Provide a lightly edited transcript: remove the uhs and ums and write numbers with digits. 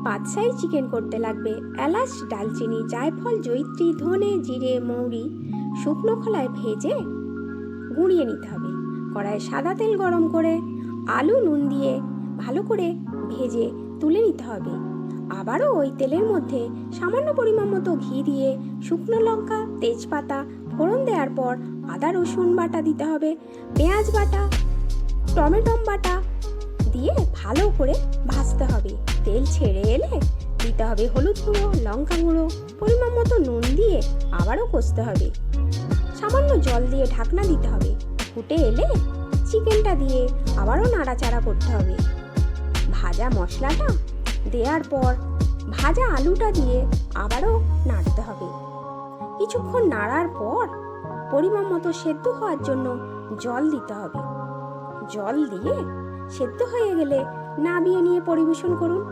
বাদশাহী chicken করতে লাগবে এলাচ, ডালচিনি, জায়ফল, জয়িত্রী, ধনে, জিরে, মৌরি শুকনো খোলায় ভেজে গুঁড়িয়ে নিতে হবে। কড়াইয়ে সাদা তেল গরম করে আলু নুন দিয়ে ভালো করে ভেজে তুলে নিতে হবে। আবারও ওই তেলের মধ্যে সামান্য পরিমাণ মতো ঘি দিয়ে শুকনো লঙ্কা, তেজপাতা ফোড়ন দেওয়ার পর আদা রসুন বাটা দিতে হবে, পেঁয়াজ বাটা, টমেটো বাটা দিয়ে ভালো করে ভাজতে হবে। তেল ছেড়ে এলে দিতে হবে হলুদ গুঁড়ো, লঙ্কা গুঁড়ো, পরিমাণ মতো নুন দিয়ে আবারও কষতে হবে। সামান্য জল দিয়ে ঢাকনা দিতে হবে। ফুটে এলে চিকেনটা দিয়ে আবারও নাড়াচাড়া করতে হবে। ভাজা মশলাটা দেওয়ার পর ভাজা আলুটা দিয়ে আবারও নাড়তে হবে। কিছুক্ষণ নাড়ার পর পরিমাণ মতো সেদ্ধ হওয়ার জন্য জল দিতে হবে। জল দিয়ে সেদ্ধ হয়ে গেলে নামিয়ে নিয়ে পরিবেশন করুন।